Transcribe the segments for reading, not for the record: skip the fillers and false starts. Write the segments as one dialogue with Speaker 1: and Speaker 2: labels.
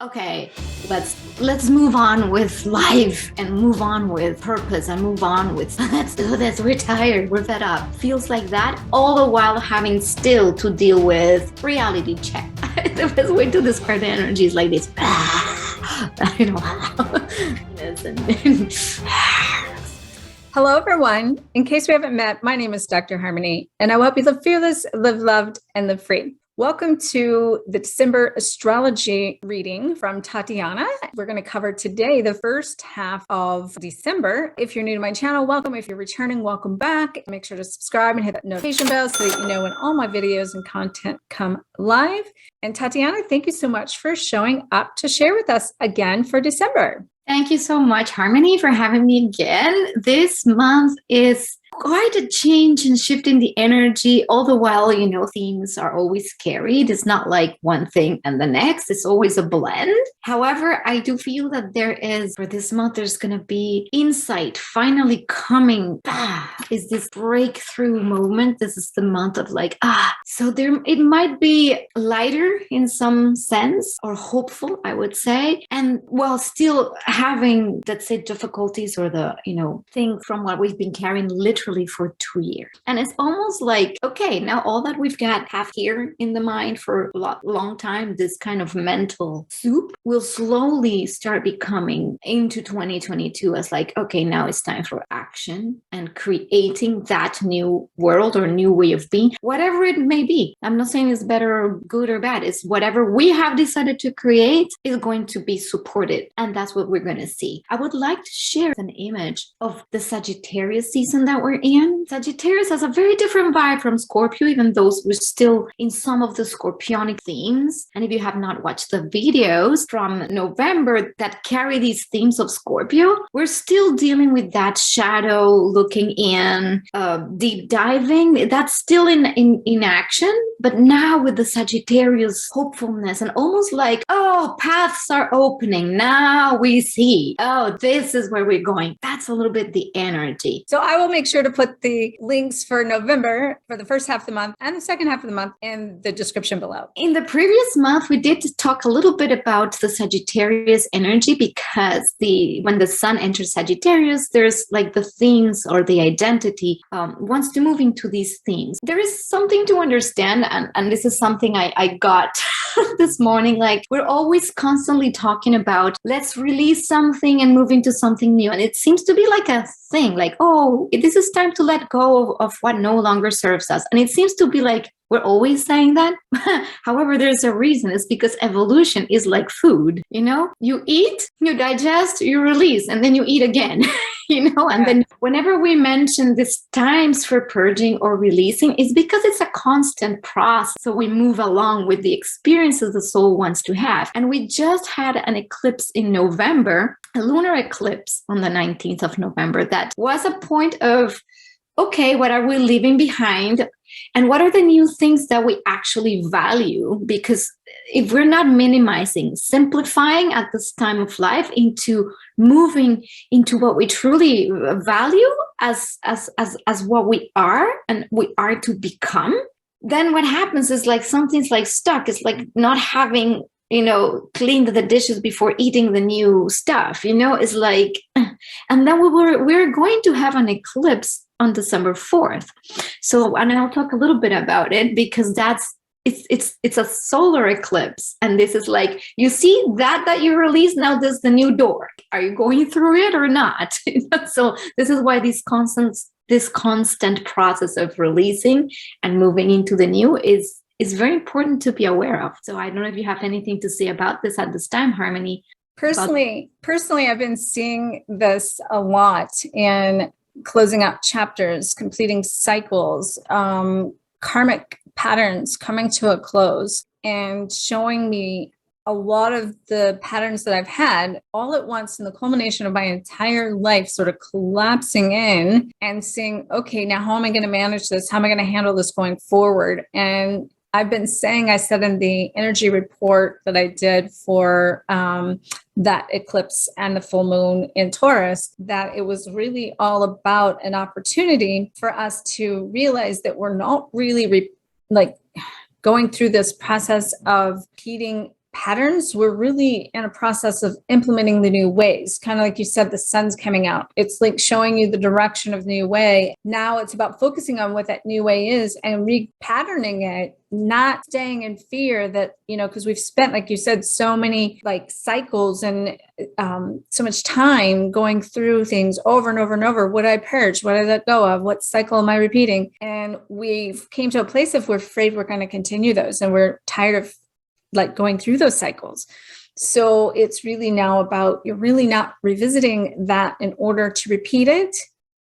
Speaker 1: Okay, let's move on with life and move on with purpose and move on with let's do this. We're tired, we're fed up. Feels like that, all the while having still to deal with reality check. The best way to describe the energy is like this. You know.
Speaker 2: Hello, everyone. In case we haven't met, my name is Dr. Harmony, and I will help you live fearless, live loved, and live free. Welcome to the December astrology reading from Tatiana. We're going to cover today the first half of December. If you're new to my channel, welcome. If you're returning, welcome back. Make sure to subscribe and hit that notification bell so that you know when all my videos and content come live. And Tatiana, thank you so much for showing up to share with us again for December.
Speaker 1: Thank you so much, Harmony, for having me again. This month is quite a change and shift in the energy. All the while, you know, themes are always carried. It's not like one thing and the next. It's always a blend. However, I do feel that there is, for this month, there's going to be insight finally coming. Is this breakthrough moment. This is the month of like, so there, it might be lighter in some sense or hopeful, I would say. And while still having, let's say, difficulties or the, you know, thing from what we've been carrying literally for 2 years. And it's almost like, okay, now all that we've got have here in the mind for a long time, this kind of mental soup will slowly start becoming into 2022 as like, okay, now it's time for action and creating that new world or new way of being, whatever it may be. I'm not saying it's better or good or bad. It's whatever we have decided to create is going to be supported. And that's what we're going to see. I would like to share an image of the Sagittarius season that we're in. Sagittarius has a very different vibe from Scorpio, even though we're still in some of the Scorpionic themes. And if you have not watched the videos from November that carry these themes of Scorpio, we're still dealing with that shadow looking in, deep diving. That's still in action. But now with the Sagittarius hopefulness and almost like, oh, paths are opening. Now we see, oh, this is where we're going. That's a little bit the energy.
Speaker 2: So I will make sure to put the links for November for the first half of the month and the second half of the month in the description below.
Speaker 1: In the previous month, we did talk a little bit about the Sagittarius energy because when the sun enters Sagittarius, there's like the themes or the identity wants to move into these themes. There is something to understand, and this is something I got this morning. Like, we're always constantly talking about let's release something and move into something new. And it seems to be like a thing, like, oh, this is time to let go of what no longer serves us. And it seems to be like we're always saying that. However, there's a reason. It's because evolution is like food. You know, you eat, you digest, you release, and then you eat again. You know, and then whenever we mention these times for purging or releasing, it's because it's a constant process. So we move along with the experiences the soul wants to have. And we just had an eclipse in November, a lunar eclipse on the 19th of November. That was a point of, okay, what are we leaving behind? And what are the new things that we actually value? Because if we're not minimizing, simplifying at this time of life into moving into what we truly value as what we are and we are to become, then what happens is like something's like stuck. It's like not having, you know, cleaned the dishes before eating the new stuff, you know, it's like, and then we're going to have an eclipse on December 4th. So, and I'll talk a little bit about it because it's a solar eclipse. And this is like, you see that you release, now there's the new door. Are you going through it or not? So this is why this constant process of releasing and moving into the new is very important to be aware of. So I don't know if you have anything to say about this at this time, Harmony.
Speaker 2: Personally, I've been seeing this a lot in closing out chapters, completing cycles, karmic patterns coming to a close, and showing me a lot of the patterns that I've had all at once in the culmination of my entire life sort of collapsing in and saying, okay, now how am I going to manage this? How am I going to handle this going forward? And I've been saying, I said in the energy report that I did for that eclipse and the full moon in Taurus, that it was really all about an opportunity for us to realize that we're not really like going through this process of repeating patterns. We're really in a process of implementing the new ways. Kind of like you said, the sun's coming out. It's like showing you the direction of the new way. Now it's about focusing on what that new way is and repatterning it, not staying in fear that, because we've spent, like you said, so many like cycles and so much time going through things over and over and over. What did I purge? What did I let go of? What cycle am I repeating? And we've came to a place of we're afraid we're going to continue those, and we're tired of like going through those cycles. So it's really now about, you're really not revisiting that in order to repeat it.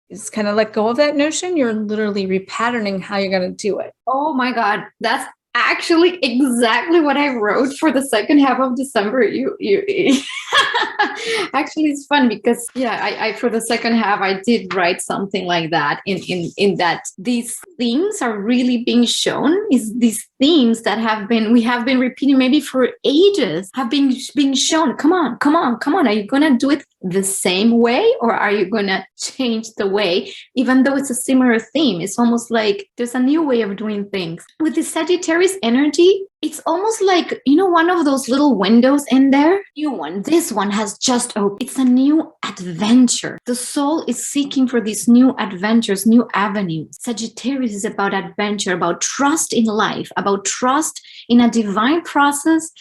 Speaker 2: It's kind of let go of that notion. You're literally repatterning how you're going to do it.
Speaker 1: Oh my God. That's actually exactly what I wrote for the second half of December. You actually, it's fun because I for the second half I did write something like that in that these themes are really being shown. Is these themes that we have been repeating maybe for ages have been being shown. Come on. Are you gonna do it the same way, or are you gonna change the way? Even though it's a similar theme, it's almost like there's a new way of doing things. With the Sagittarius energy, it's almost like, one of those little windows in there. New one. This one has just opened. It's a new adventure. The soul is seeking for these new adventures, new avenues. Sagittarius is about adventure, about trust in life, about trust in a divine process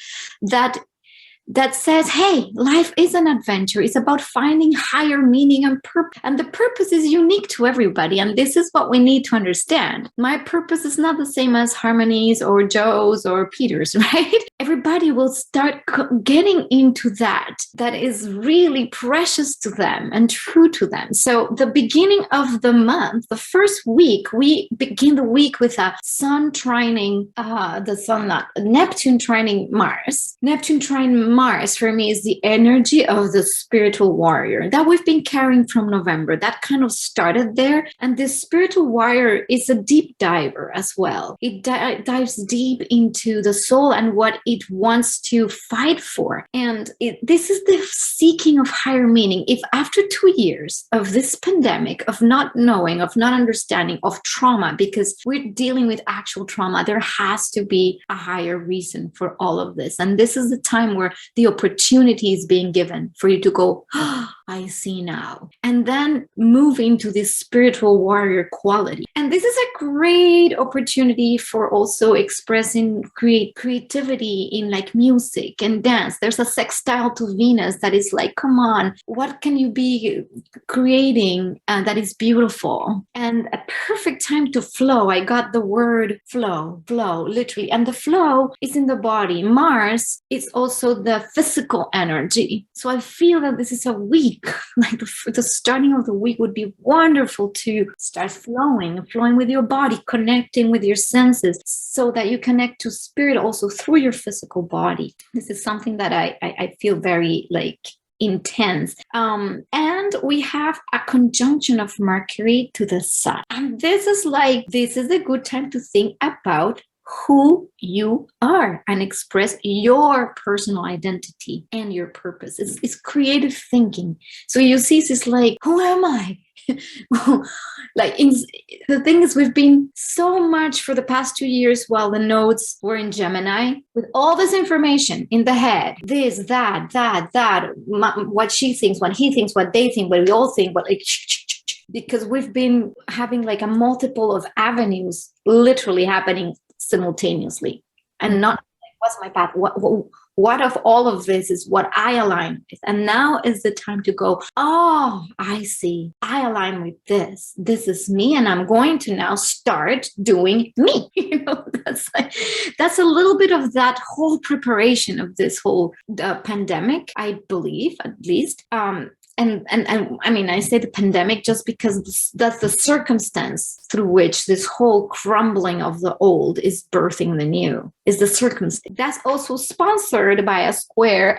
Speaker 1: that says, hey, life is an adventure. It's about finding higher meaning and purpose. And the purpose is unique to everybody. And this is what we need to understand. My purpose is not the same as Harmony's or Joe's or Peter's, right? Everybody will start getting into that is really precious to them and true to them. So the beginning of the month, the first week, we begin the week with a sun trining, Neptune trining Mars. Neptune trining Mars for me is the energy of the spiritual warrior that we've been carrying from November. That kind of started there. And this spiritual warrior is a deep diver as well. It dives deep into the soul and what it wants to fight for. And this is the seeking of higher meaning. If after 2 years of this pandemic, of not knowing, of not understanding, of trauma, because we're dealing with actual trauma, there has to be a higher reason for all of this. And this is the time where the opportunity is being given for you to go, oh, I see now. And then move into this spiritual warrior quality. And this is a great opportunity for also expressing creativity in like music and dance. There's a sextile to Venus that is like, come on, what can you be creating that is beautiful? And a perfect time to flow. I got the word flow, literally. And the flow is in the body. Mars is also the physical energy. So I feel that this is a week, like the starting of the week would be wonderful to start flowing with your body, connecting with your senses so that you connect to spirit also through your physical body. This is something that I feel very like intense. And we have a conjunction of Mercury to the Sun. And this is a good time to think about who you are and express your personal identity and your purpose. It's creative thinking. So you see, it's like, who am I? The thing is, we've been so much for the past 2 years while the nodes were in Gemini with all this information in the head, this, that, what she thinks, what he thinks, what they think, what we all think, because we've been having like a multiple of avenues literally happening simultaneously, and not what's my path, what of all of this is what I align with. And now is the time to go, oh, I see, I align with this is me, and I'm going to now start doing me. That's a little bit of that whole preparation of this whole pandemic, I believe, at least. And I mean, I say the pandemic just because that's the circumstance through which this whole crumbling of the old is birthing the new, is the circumstance. That's also sponsored by a square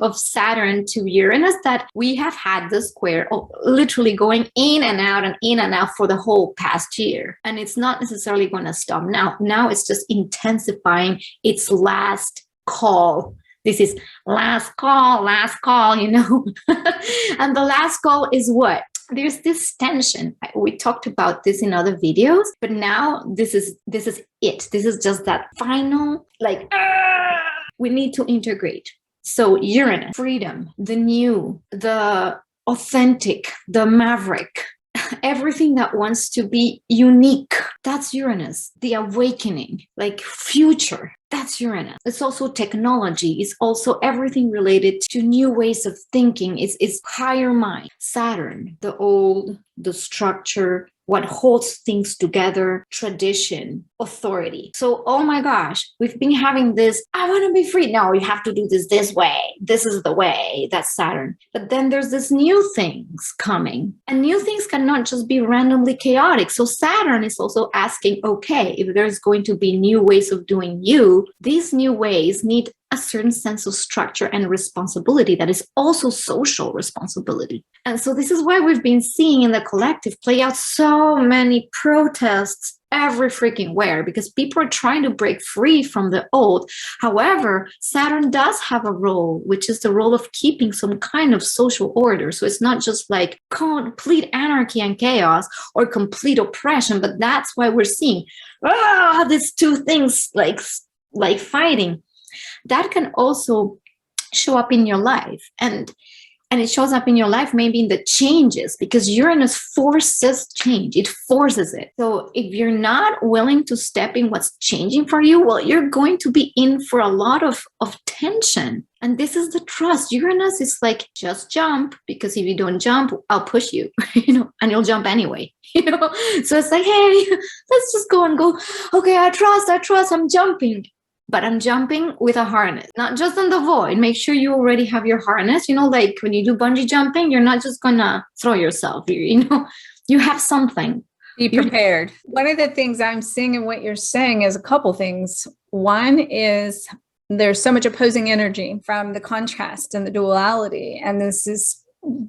Speaker 1: of Saturn to Uranus, that we have had the square literally going in and out for the whole past year. And it's not necessarily going to stop now. Now it's just intensifying its last call. This is last call, and the last call is what? There's this tension. We talked about this in other videos, but now this is it. This is just that final, like, we need to integrate. So Uranus, freedom, the new, the authentic, the maverick, everything that wants to be unique. That's Uranus. The awakening, like future. That's Uranus. It's also technology. It's also everything related to new ways of thinking. It's higher mind. Saturn, the old, the structure, what holds things together, tradition, authority. So, oh my gosh, we've been having this, I want to be free. No, you have to do this way. This is the way. That's Saturn. But then there's this new things coming. And new things cannot just be randomly chaotic. So Saturn is also asking, okay, if there's going to be new ways of doing you, these new ways need a certain sense of structure and responsibility that is also social responsibility. And so this is why we've been seeing in the collective play out so many protests every freaking where, because people are trying to break free from the old. However, Saturn does have a role, which is the role of keeping some kind of social order. So it's not just like complete anarchy and chaos or complete oppression, but that's why we're seeing these two things like fighting. That can also show up in your life, and it shows up in your life maybe in the changes, because Uranus forces change. It forces it. So if you're not willing to step in what's changing for you, well, you're going to be in for a lot of tension. And this is the trust. Uranus is like, just jump, because if you don't jump, I'll push you, and you'll jump anyway, So it's like, hey, let's just go and go. Okay, I trust, I'm jumping. But I'm jumping with a harness, not just in the void. Make sure you already have your harness. Like when you do bungee jumping, you're not just gonna throw yourself. You have something.
Speaker 2: Be prepared. One of the things I'm seeing in what you're saying is a couple things. One is there's so much opposing energy from the contrast and the duality. And this is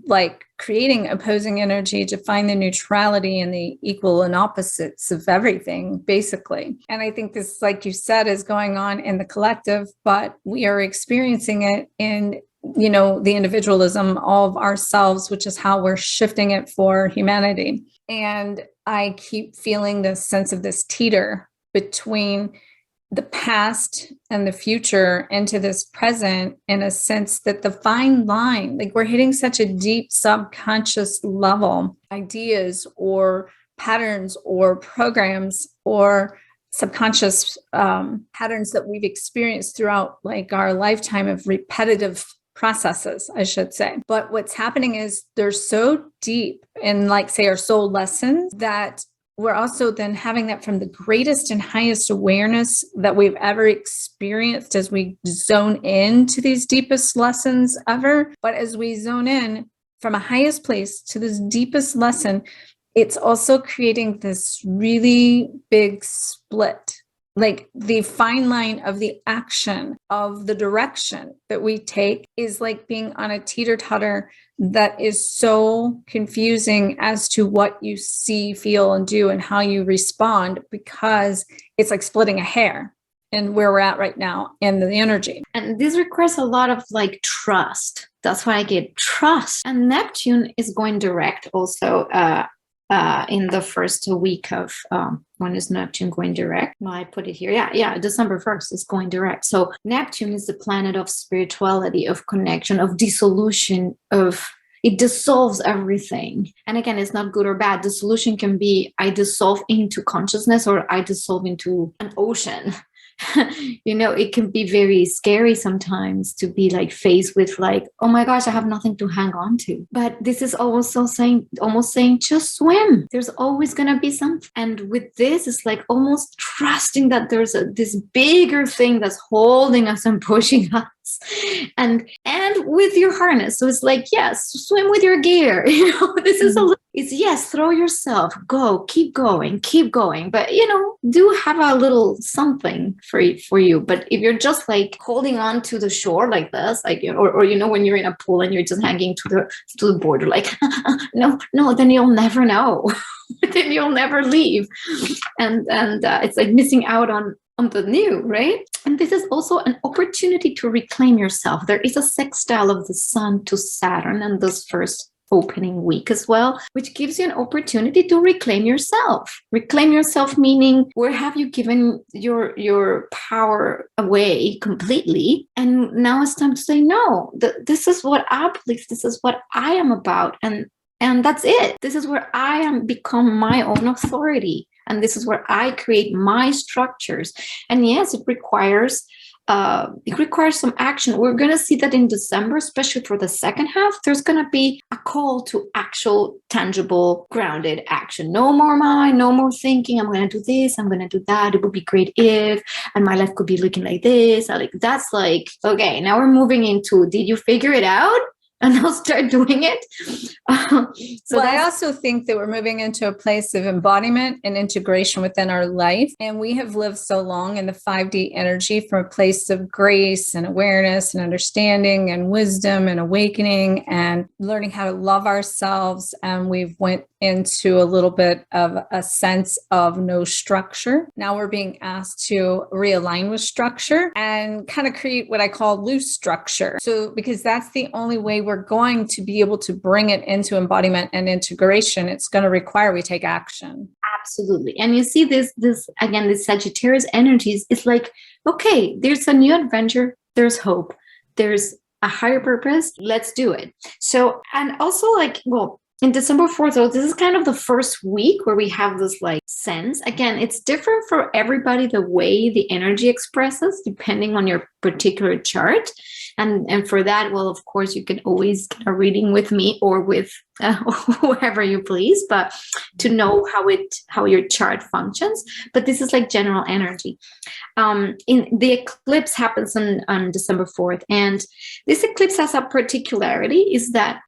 Speaker 2: like creating opposing energy to find the neutrality and the equal and opposites of everything, basically. And I think this, like you said, is going on in the collective, but we are experiencing it in, the individualism of ourselves, which is how we're shifting it for humanity. And I keep feeling this sense of this teeter between the past and the future into this present, in a sense that the fine line, like we're hitting such a deep subconscious level, ideas or patterns or programs or subconscious patterns that we've experienced throughout like our lifetime of repetitive processes, I should say. But what's happening is they're so deep in, like, say, our soul lessons, that we're also then having that from the greatest and highest awareness that we've ever experienced as we zone into these deepest lessons ever. But as we zone in from a highest place to this deepest lesson, it's also creating this really big split. Like the fine line of the action of the direction that we take is like being on a teeter-totter that is so confusing as to what you see, feel, and do and how you respond, because it's like splitting a hair in where we're at right now in the energy.
Speaker 1: And this requires a lot of like trust. That's why I get trust. And Neptune is going direct also in the first week of when is Neptune going direct? No, I put it here. Yeah, December 1st is going direct. So Neptune is the planet of spirituality, of connection, of dissolution, it dissolves everything. And again, it's not good or bad. The solution can be I dissolve into consciousness, or I dissolve into an ocean. It can be very scary sometimes to be like faced with like, oh my gosh, I have nothing to hang on to. But this is also almost saying just swim. There's always going to be something. And with this, it's like almost trusting that there's this bigger thing that's holding us and pushing us. And with your harness. So it's like, yes, swim with your gear. This is it's yes, throw yourself, go, keep going. But, do have a little something for you. But if you're just like holding on to the shore like this, like, or when you're in a pool and you're just hanging to the border, like, no, then you'll never know. Then you'll never leave. And it's like missing out on the new, right? And this is also an opportunity to reclaim yourself. There is a sextile of the Sun to Saturn and this first opening week as well, which gives you an opportunity to reclaim yourself. Reclaim yourself meaning, where have you given your power away completely? And now it's time to say, no, this is what I believe, this is what I am about. And that's it. This is where I am become my own authority. And this is where I create my structures. And yes, it requires some action. We're going to see that in December, especially for the second half, there's going to be a call to actual, tangible, grounded action. No more mind, no more thinking, I'm going to do this, I'm going to do that. It would be great if, and my life could be looking like this. That's like, okay, now we're moving into, did you figure it out? And I'll start doing it.
Speaker 2: I also think that we're moving into a place of embodiment and integration within our life. And we have lived so long in the 5D energy from a place of grace and awareness and understanding and wisdom and awakening and learning how to love ourselves. And we've went into a little bit of a sense of no structure. Now we're being asked to realign with structure and kind of create what I call loose structure. So because that's the only way we're going to be able to bring it into embodiment and integration, it's going to require we take action.
Speaker 1: Absolutely. And you see this again, this Sagittarius energies, it's like, okay, there's a new adventure, there's hope, there's a higher purpose, let's do it. So, and also like, well, in December 4th, so this is kind of the first week where we have this like sense. Again, it's different for everybody, the way the energy expresses, depending on your particular chart. And for that, well, of course, you can always get a reading with me or with whoever you please, but to know how your chart functions. But this is like general energy. In the eclipse happens on December 4th, and this eclipse has a particularity is that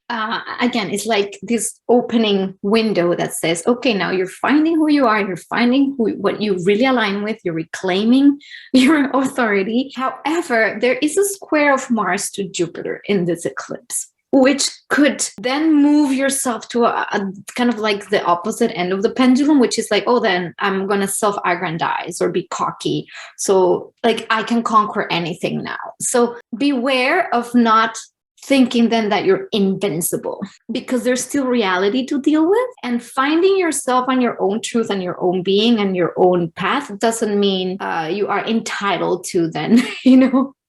Speaker 1: again, it's like this opening window that says, okay, now you're finding who you are, you're finding what you really align with, you're reclaiming your authority. However, there is a square of Mars to Jupiter in this eclipse, which could then move yourself to a kind of like the opposite end of the pendulum, which is like, oh, then I'm going to self-aggrandize or be cocky. So like I can conquer anything now. So beware of not thinking then that you're invincible, because there's still reality to deal with. And finding yourself on your own truth and your own being and your own path doesn't mean you are entitled to then,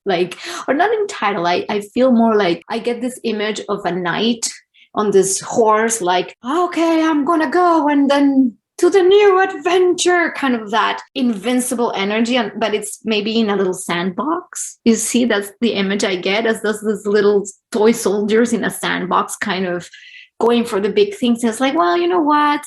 Speaker 1: like, or not entitled. I feel more like I get this image of a knight on this horse, like, okay, I'm gonna go and then to the new adventure, kind of that invincible energy, but it's maybe in a little sandbox. You see, that's the image I get, as those little toy soldiers in a sandbox, kind of going for the big things. It's like, well, you know what?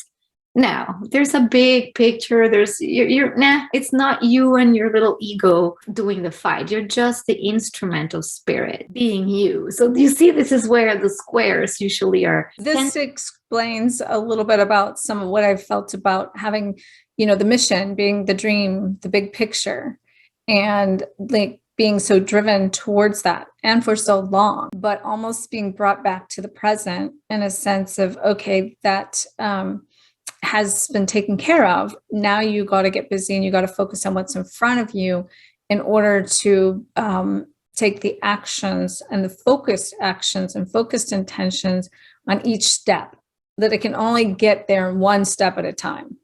Speaker 1: No, there's a big picture. It's not you and your little ego doing the fight. You're just the instrument of spirit being you. So you see, this is where the squares usually are.
Speaker 2: This explains a little bit about some of what I've felt about having, the mission being the dream, the big picture, and like being so driven towards that and for so long, but almost being brought back to the present in a sense of, okay, that, has been taken care of. Now you got to get busy and you got to focus on what's in front of you in order to take the actions and the focused actions and focused intentions on each step, that it can only get there one step at a time.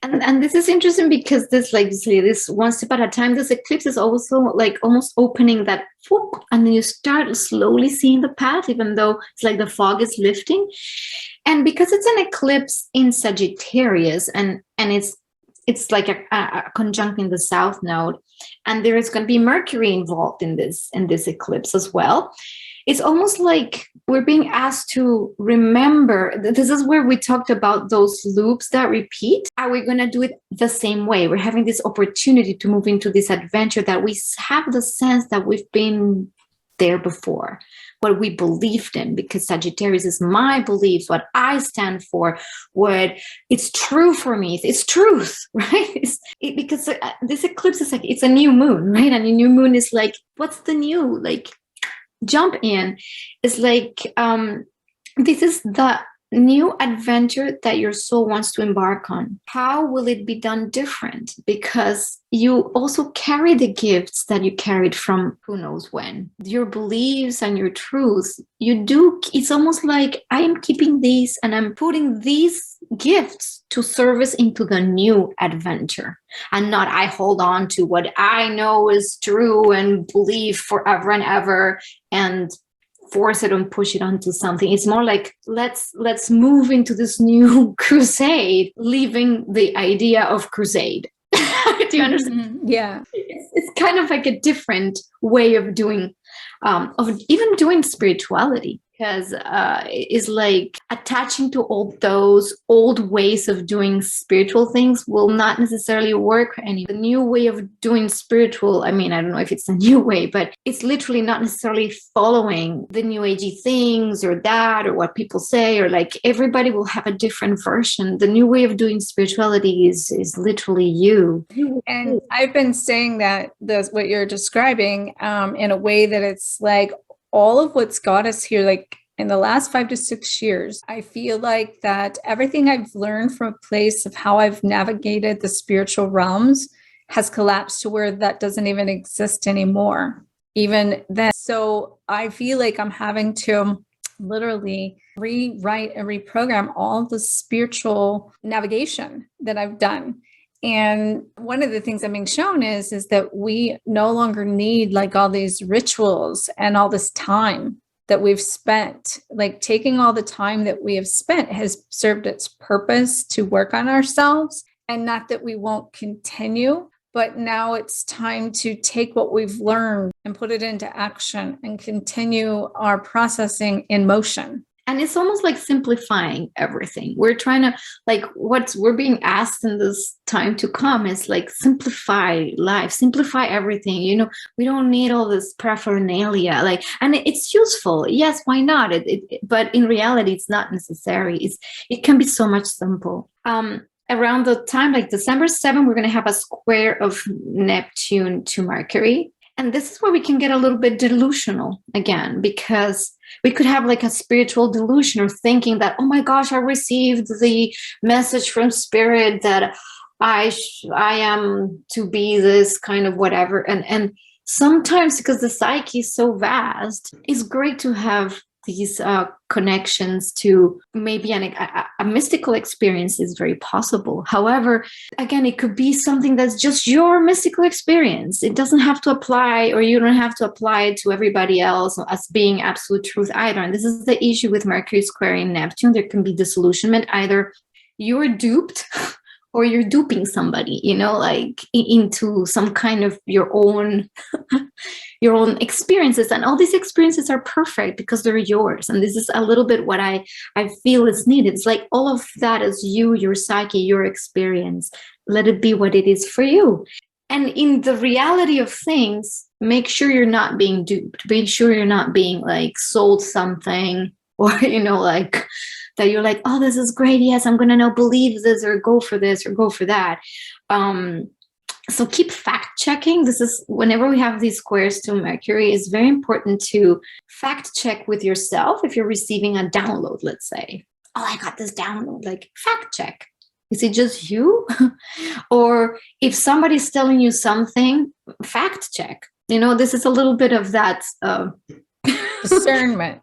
Speaker 1: And this is interesting because this, like you say, this one step at a time, this eclipse is also like almost opening that, and then you start slowly seeing the path, even though it's like the fog is lifting. And because it's an eclipse in Sagittarius, and it's like a conjunct in the South Node, and there is going to be Mercury involved in this eclipse as well. It's almost like we're being asked to remember. This is where we talked about those loops that repeat. Are we going to do it the same way? We're having this opportunity to move into this adventure that we have the sense that we've been there before, what we believed in, because Sagittarius is my beliefs, what I stand for, what it's true for me. It's truth, right? Because this eclipse is like, it's a new moon, right? And a new moon is like, what's the new? Like, jump in. It's like, this is the new adventure that your soul wants to embark on, how will it be done different? Because you also carry the gifts that you carried from who knows when. Your beliefs and your truths, it's almost like I am keeping these and I'm putting these gifts to service into the new adventure, and not I hold on to what I know is true and believe forever and ever and force it and push it onto something. It's more like let's move into this new crusade, leaving the idea of crusade. Do you understand?
Speaker 2: Yeah.
Speaker 1: It's kind of like a different way of doing of even doing spirituality, because it's like attaching to all those old ways of doing spiritual things will not necessarily work. And the new way of doing spiritual, I mean, I don't know if it's a new way, but it's literally not necessarily following the new agey things or that or what people say, or like everybody will have a different version. The new way of doing spirituality is literally you.
Speaker 2: And I've been saying that what you're describing in a way that it's like all of what's got us here, like in the last 5 to 6 years, I feel like that everything I've learned from a place of how I've navigated the spiritual realms has collapsed to where that doesn't even exist anymore, even then. So I feel like I'm having to literally rewrite and reprogram all the spiritual navigation that I've done. And one of the things I'm being shown is that we no longer need like all these rituals and all this time that we've spent. Like taking all the time that we have spent has served its purpose to work on ourselves, and not that we won't continue, but now it's time to take what we've learned and put it into action and continue our processing in motion.
Speaker 1: And it's almost like simplifying everything. We're trying to, like, what we're being asked in this time to come is like simplify life, simplify everything. You know, we don't need all this paraphernalia. Like, and it's useful. Yes, why not? But in reality, it's not necessary. It can be so much simple. Around the time, like December 7th, we're going to have a square of Neptune to Mercury. And this is where we can get a little bit delusional again, because we could have like a spiritual delusion or thinking that, oh my gosh, I received the message from spirit that I am to be this kind of whatever. And sometimes, because the psyche is so vast, it's great to have these connections to maybe a mystical experience is very possible. However, again, it could be something that's just your mystical experience. It doesn't have to apply, or you don't have to apply it to everybody else as being absolute truth either. And this is the issue with Mercury squaring Neptune. There can be disillusionment. Either you're duped or you're duping somebody, you know, like into some kind of your own experiences. And all these experiences are perfect because they're yours. And this is a little bit what I feel is needed. It's like all of that is you, your psyche, your experience. Let it be what it is for you. And in the reality of things, make sure you're not being duped. Make sure you're not being like sold something, or, you know, like that you're like, oh, this is great. Yes, I'm going to now believe this or go for this or go for that. So keep fact checking. This is whenever we have these squares to Mercury, it's very important to fact check with yourself. If you're receiving a download, let's say, oh, I got this download, like fact check. Is it just you? Or if somebody's telling you something, fact check. You know, this is a little bit of that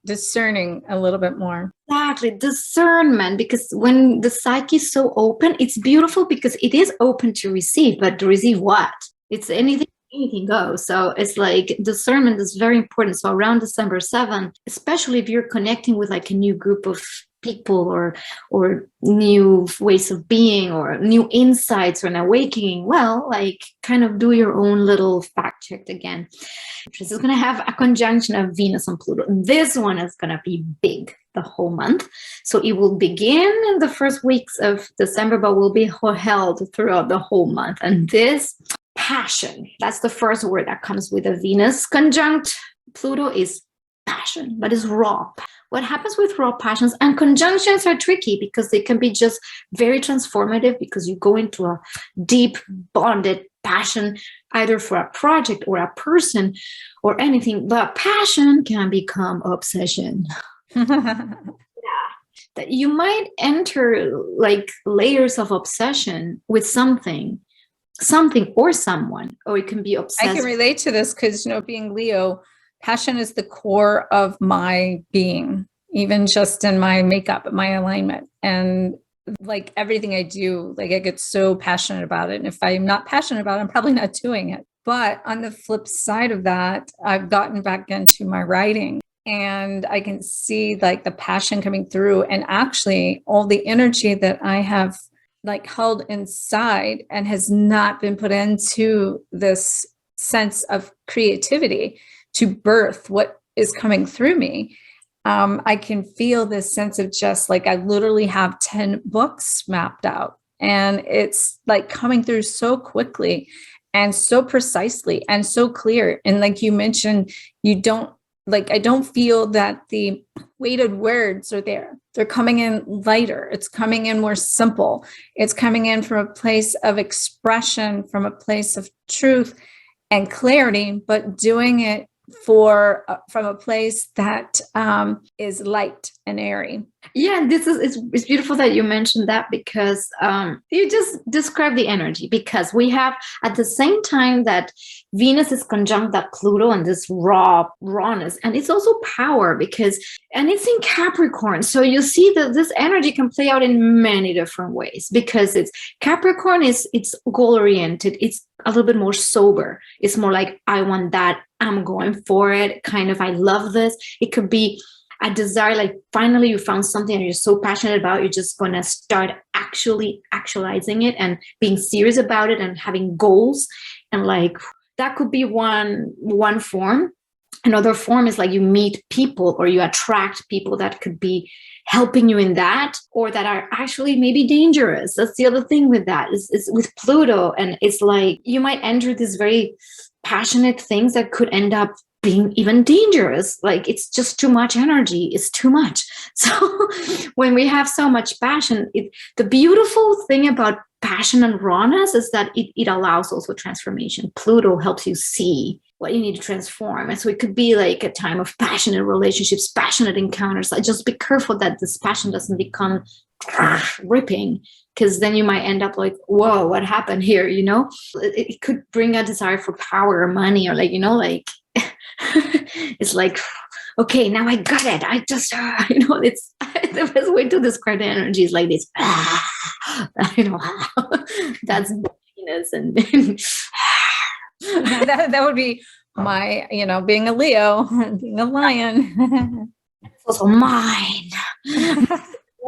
Speaker 2: discerning a little bit more.
Speaker 1: Exactly, discernment, because when the psyche is so open, it's beautiful because it is open to receive, but to receive what? It's anything goes. So it's like discernment is very important. So around December 7th, especially if you're connecting with like a new group of people or new ways of being or new insights or an awakening, well, like kind of do your own little fact check again. This is going to have a conjunction of Venus and Pluto. This one is going to be big the whole month. So it will begin in the first weeks of December, but will be held throughout the whole month. And this passion, that's the first word that comes with a Venus conjunct Pluto, is passion, but it's raw. What happens with raw passions, and conjunctions are tricky because they can be just very transformative, because you go into a deep bonded passion either for a project or a person or anything, but passion can become obsession. Yeah, that you might enter like layers of obsession with something or someone, or it can be obsessed.
Speaker 2: I can relate to this because, being Leo, passion is the core of my being, even just in my makeup, my alignment. And like everything I do, like I get so passionate about it. And if I'm not passionate about it, I'm probably not doing it. But on the flip side of that, I've gotten back into my writing and I can see like the passion coming through, and actually all the energy that I have like held inside and has not been put into this sense of creativity to birth what is coming through me. I can feel this sense of just like I literally have 10 books mapped out, and it's like coming through so quickly and so precisely and so clear. And like you mentioned, I don't feel that the weighted words are there. They're coming in lighter. It's coming in more simple. It's coming in from a place of expression, from a place of truth and clarity, but doing it from a place that is light and airy.
Speaker 1: Yeah, it's beautiful that you mentioned that, because you just described the energy, because we have at the same time that Venus is conjunct that Pluto and this rawness, and it's also power and it's in Capricorn. So you see that this energy can play out in many different ways, because it's Capricorn it's goal oriented. It's a little bit more sober. It's more like, I want that, I'm going for it, kind of, I love this. It could be a desire, like finally you found something and you're so passionate about, you're just going to start actually actualizing it and being serious about it and having goals. And like, that could be one form. Another form is like you meet people or you attract people that could be helping you in that, or that are actually maybe dangerous. That's the other thing with that is with Pluto. And it's like you might enter these very passionate things that could end up being even dangerous. Like it's just too much energy. It's too much. So when we have so much passion, the beautiful thing about passion and rawness is that it allows also transformation. Pluto helps you see what you need to transform. And so it could be like a time of passionate relationships, passionate encounters. Like just be careful that this passion doesn't become ripping, because then you might end up like, whoa, what happened here? It could bring a desire for power or money, or like, it's like, okay, now I got it. I just, it's the best way to describe the energy is like this, that's Venus and
Speaker 2: that would be my, being a Leo, being a lion.
Speaker 1: It's also mine.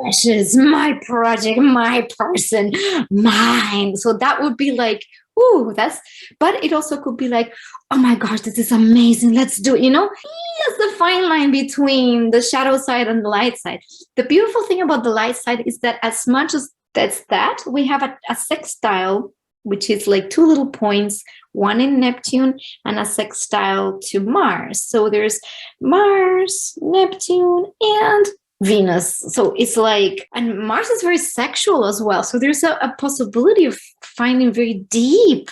Speaker 1: Precious, my project, my person, mine. So that would be like, ooh, but it also could be like, oh my gosh, this is amazing. Let's do it. Yes, the fine line between the shadow side and the light side. The beautiful thing about the light side is that as much as that's that, we have a sextile, which is like two little points, one in Neptune and a sextile to Mars. So there's Mars, Neptune, and Venus. So it's like, and Mars is very sexual as well. So there's a possibility of finding very deep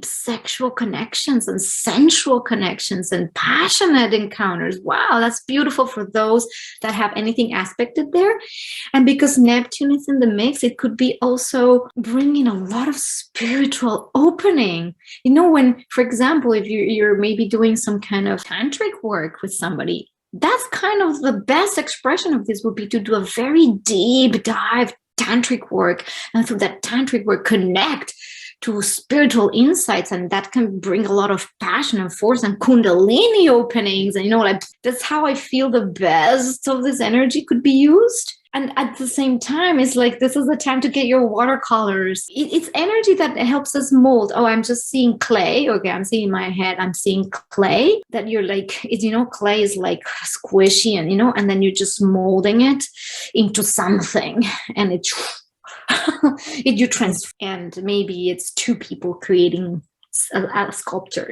Speaker 1: sexual connections and sensual connections and passionate encounters. Wow, that's beautiful for those that have anything aspected there. And because Neptune is in the mix, it could be also bringing a lot of spiritual opening. When, for example, if you're maybe doing some kind of tantric work with somebody, that's kind of the best expression of this would be to do a very deep dive tantric work, and through that tantric work connect to spiritual insights, and that can bring a lot of passion and force and kundalini openings. And like that's how I feel the best of this energy could be used. And at the same time, it's like, this is the time to get your watercolors. It's energy that helps us mold. Oh, I'm just seeing clay. Okay, I'm seeing in my head, I'm seeing clay, that you're like, clay is like squishy and then you're just molding it into something, and you transform. And maybe it's two people creating a sculpture,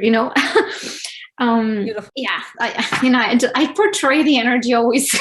Speaker 2: Beautiful.
Speaker 1: Yeah, I portray the energy always.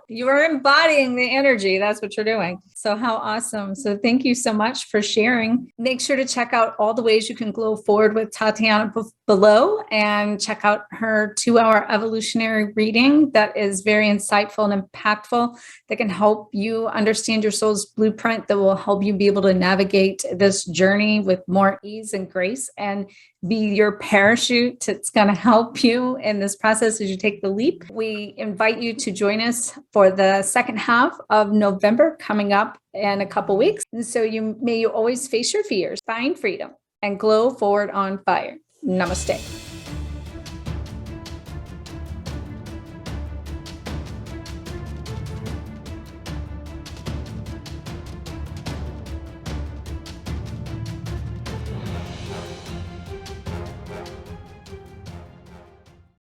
Speaker 2: You are embodying the energy. That's what you're doing. So how awesome. So thank you so much for sharing. Make sure to check out all the ways you can glow forward with Tatiana below, and check out her 2-hour evolutionary reading that is very insightful and impactful, that can help you understand your soul's blueprint, that will help you be able to navigate this journey with more ease and grace, and be your parachute. It's going to help you in this process as you take the leap. We invite you to join us for the second half of November coming up in a couple weeks. And so you always face your fears, find freedom, and glow forward on fire. Namaste.